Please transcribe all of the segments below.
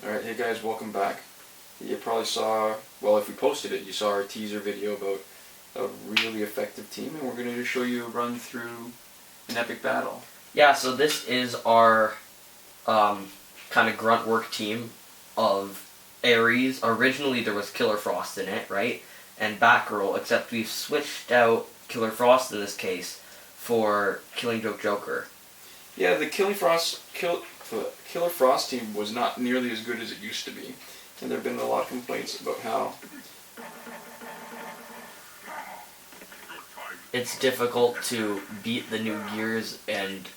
Alright, hey guys, welcome back. You probably saw, well, if we posted it, you saw our teaser video about a really effective team, and we're going to show you a run through an epic battle. Yeah, so this is our kind of grunt work team of Ares. Originally there was Killer Frost in it, right? And Batgirl, except we've switched out Killer Frost in this case for Killing Joke Joker. Yeah, the Killer Frost team was not nearly as good as it used to be, and there have been a lot of complaints about how it's difficult to beat the new gears, and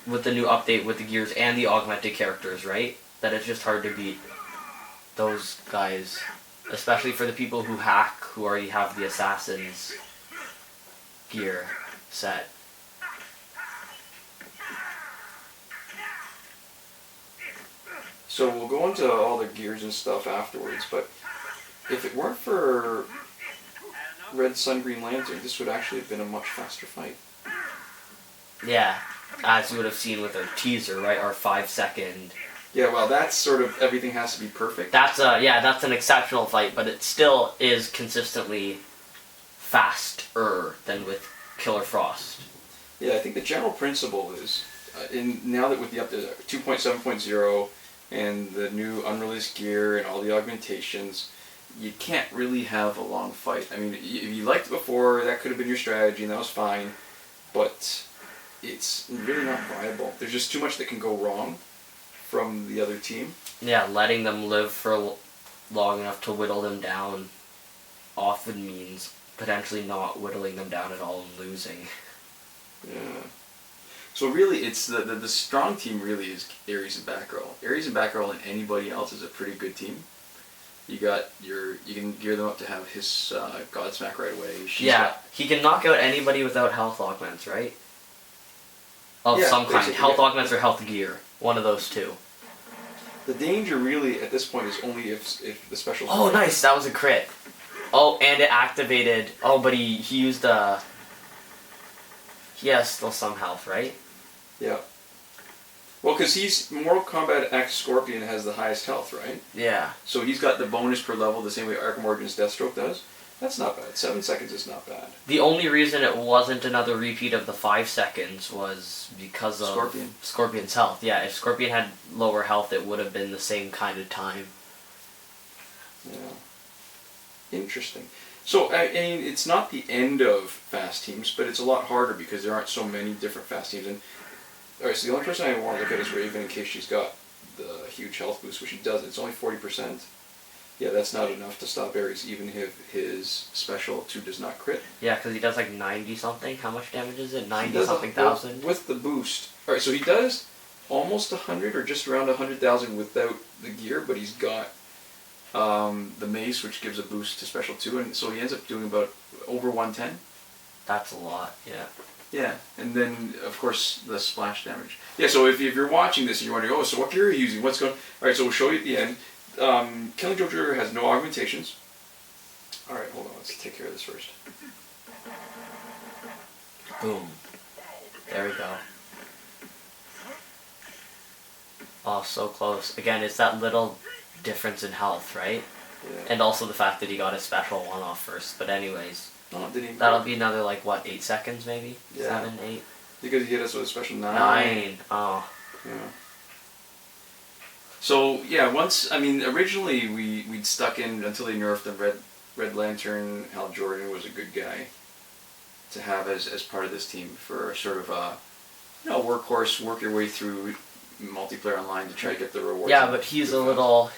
with the new update with the gears and the augmented characters, right? That it's just hard to beat those guys, especially for the people who hack, who already have the Assassin's gear set. So we'll go into all the gears and stuff afterwards, but if it weren't for Red Sun Green Lantern, this would actually have been a much faster fight. Yeah, as you would have seen with our teaser, right? Our 5-second. Yeah, well, that's sort of, everything has to be perfect. That's an exceptional fight, but it still is consistently faster than with Killer Frost. Yeah, I think the general principle is, now that with the update 2.7.0 and the new unreleased gear and all the augmentations, you can't really have a long fight. I mean, if you liked it before, that could have been your strategy, and that was fine, but it's really not viable. There's just too much that can go wrong from the other team. Yeah, letting them live for long enough to whittle them down often means potentially not whittling them down at all and losing. Yeah. So really, it's the strong team really is Ares and Batgirl. Ares and Batgirl and anybody else is a pretty good team. You can gear them up to have his Godsmack right away. He can knock out anybody without health augments, right? Of some kind. Health augments or health gear. One of those two. The danger really at this point is only if the special... Oh, nice! That was a crit. Oh, and it activated... Oh, but he used he has still some health, right? Yeah. Well, because he's Mortal Kombat X Scorpion has the highest health, right? Yeah. So he's got the bonus per level the same way Arkham Origins Deathstroke does. That's not bad. 7 seconds is not bad. The only reason it wasn't another repeat of the 5 seconds was because of Scorpion's health. Yeah, if Scorpion had lower health, it would have been the same kind of time. Yeah. Interesting. So, I mean, it's not the end of fast teams, but it's a lot harder because there aren't so many different fast teams. And alright, so the only person I want to look at is Raven in case she's got the huge health boost, which she does. It's only 40%. Yeah, that's not enough to stop Ares, even if his special 2 does not crit. Yeah, because he does like 90-something. How much damage is it? 90-something thousand? With the boost. Alright, so he does almost 100 or just around 100,000 without the gear, but he's got the mace, which gives a boost to special 2, and so he ends up doing about over 110. That's a lot, yeah. Yeah, and then, of course, the splash damage. Yeah, so if you're watching this and you're wondering, oh, so what gear are you using? What's going on? Alright, so we'll show you at the end. Killing Joke Joker has no augmentations. Alright, hold on, let's take care of this first. Boom. There we go. Oh, so close. Again, it's that little difference in health, right? Yeah. And also the fact that he got a special one-off first. But anyways, didn't that'll be another, like, what, 8 seconds maybe? Yeah. 7, 8? Because he hit us with a special 9. 9. Oh. Yeah. So, yeah, originally we'd stuck in until they nerfed the Red Lantern. Hal Jordan was a good guy to have as part of this team for sort of a workhorse, work your way through multiplayer online to try to get the rewards. Yeah, but he's a little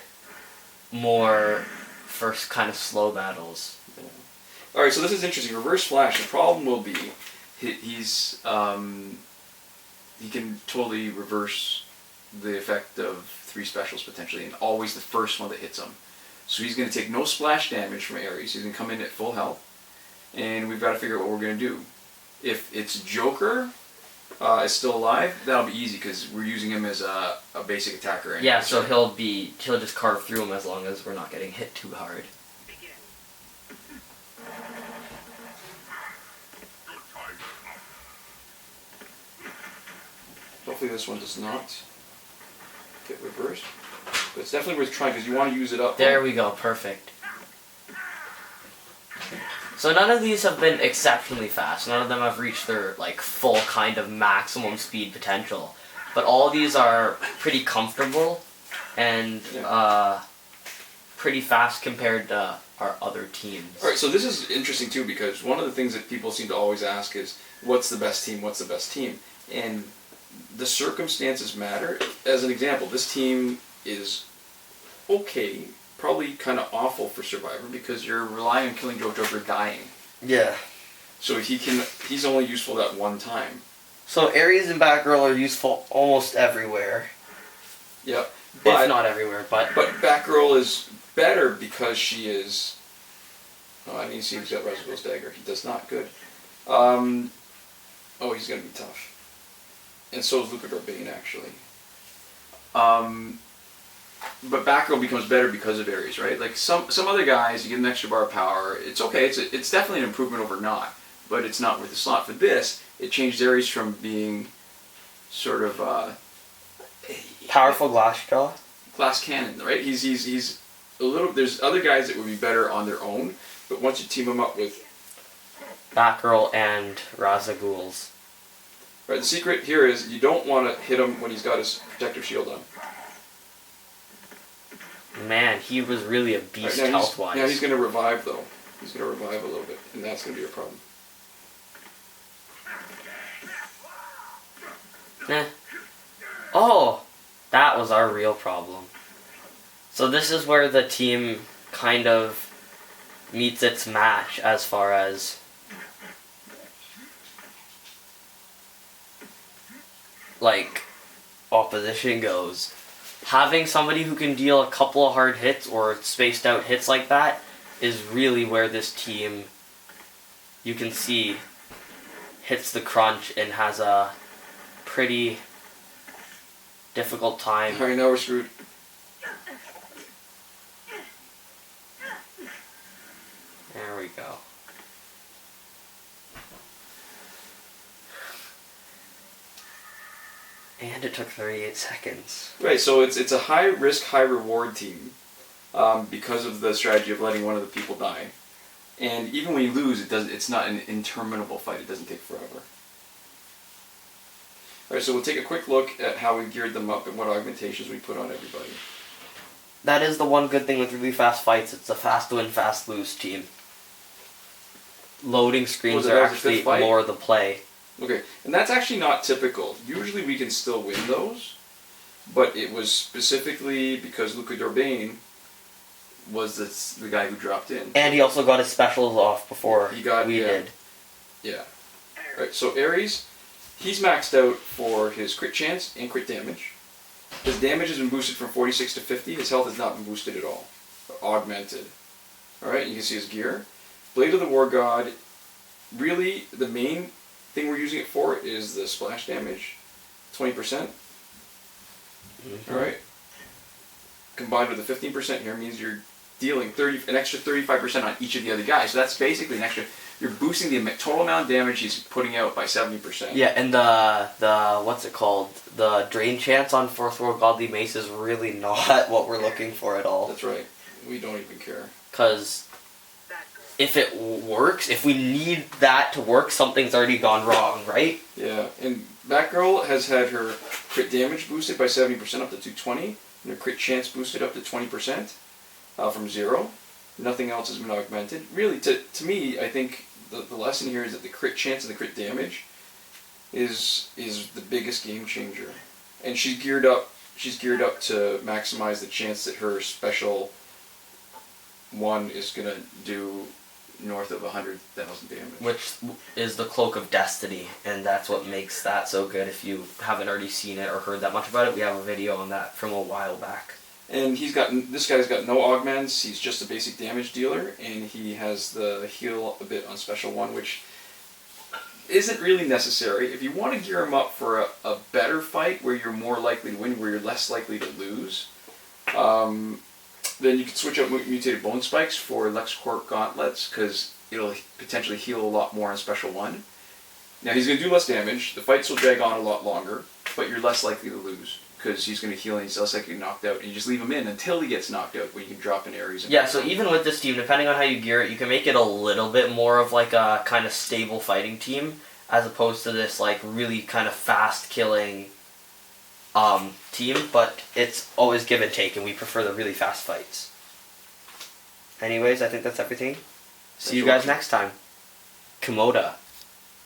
more for kind of slow battles. Yeah. Alright, so this is interesting. Reverse Flash, the problem will be he can totally reverse the effect of 3 specials potentially, and always the first one that hits him. So he's going to take no splash damage from Ares. He's going to come in at full health, and we've got to figure out what we're going to do. If it's Joker is still alive, that'll be easy because we're using him as a basic attacker. Anyway. Yeah, so he'll just carve through him as long as we're not getting hit too hard. Hopefully this one does not. get reversed. But it's definitely worth trying because you want to use it up. There we go, perfect. So none of these have been exceptionally fast. None of them have reached their like full kind of maximum speed potential. But all these are pretty comfortable and pretty fast compared to our other teams. Alright, so this is interesting too because one of the things that people seem to always ask is, what's the best team, what's the best team? And the circumstances matter. As an example, this team is okay, probably kind of awful for Survivor because you're relying on killing Jojo for dying. Yeah. So he's only useful that one time. So Ares and Batgirl are useful almost everywhere. Yep. If not everywhere, but Batgirl is better because she is... Oh, I didn't see he's got Razagul's dagger. He does not. Good. Oh, he's going to be tough. And so is Luchador Bane, actually. But Batgirl becomes better because of Ares, right? Like some other guys, you get an extra bar of power. It's okay. It's definitely an improvement over not, but it's not worth the slot. For this, it changed Ares from being sort of powerful glass cannon, right? He's a little. There's other guys that would be better on their own, but once you team him up with Batgirl and Razagul's. Right. The secret here is you don't want to hit him when he's got his protective shield on. Man, he was really a beast health-wise. Now he's going to revive, though. He's going to revive a little bit, and that's going to be a problem. Oh, that was our real problem. So this is where the team kind of meets its match as far as like opposition goes. Having somebody who can deal a couple of hard hits or spaced out hits like that is really where this team, you can see, hits the crunch and has a pretty difficult time. Alright, now we're screwed. There we go. And it took 38 seconds. Right, so it's a high risk, high reward team because of the strategy of letting one of the people die. And even when you lose, it's not an interminable fight. It doesn't take forever. Alright, so we'll take a quick look at how we geared them up and what augmentations we put on everybody. That is the one good thing with really fast fights. It's a fast win, fast lose team. Loading screens are actually more the play. Okay, and that's actually not typical. Usually we can still win those, but it was specifically because Luchador Bane was the guy who dropped in. And he also got his specials off before we did. Yeah. Right, so Ares, he's maxed out for his crit chance and crit damage. His damage has been boosted from 46 to 50. His health has not been boosted at all. Augmented. Alright, you can see his gear. Blade of the War God, really the main thing we're using it for is the splash damage, 20%. Mm-hmm. All right. Combined with the 15% here means you're dealing an extra 35% on each of the other guys. So that's basically an extra. You're boosting the total amount of damage he's putting out by 70%. Yeah, and the what's it called? The drain chance on Fourth World Godly Mace is really not what we're looking for at all. That's right. We don't even care. Because if it works, if we need that to work, something's already gone wrong, right? Yeah, and Batgirl has had her crit damage boosted by 70% up to 220, and her crit chance boosted up to 20% from 0. Nothing else has been augmented. Really, to me, I think the lesson here is that the crit chance and the crit damage is the biggest game changer. And she's geared up to maximize the chance that her special one is going to do north of 100,000 damage. Which is the Cloak of Destiny, and that's what makes that so good. If you haven't already seen it or heard that much about it, we have a video on that from a while back. And this guy's got no augments, he's just a basic damage dealer, and he has the heal a bit on special one, which isn't really necessary. If you want to gear him up for a better fight where you're more likely to win, where you're less likely to lose, then you can switch out mutated bone spikes for Lexcorp gauntlets, because it'll potentially heal a lot more on special one. Now he's going to do less damage, the fights will drag on a lot longer, but you're less likely to lose. because he's going to heal and he's less likely to get knocked out. And you just leave him in until he gets knocked out, where you can drop in Ares. And Yeah, so even with this team, depending on how you gear it, you can make it a little bit more of like a kind of stable fighting team, as opposed to this like really kind of fast killing team. But it's always give and take, and we prefer the really fast fights. Anyways, I think that's everything. See you guys next time. Komoda.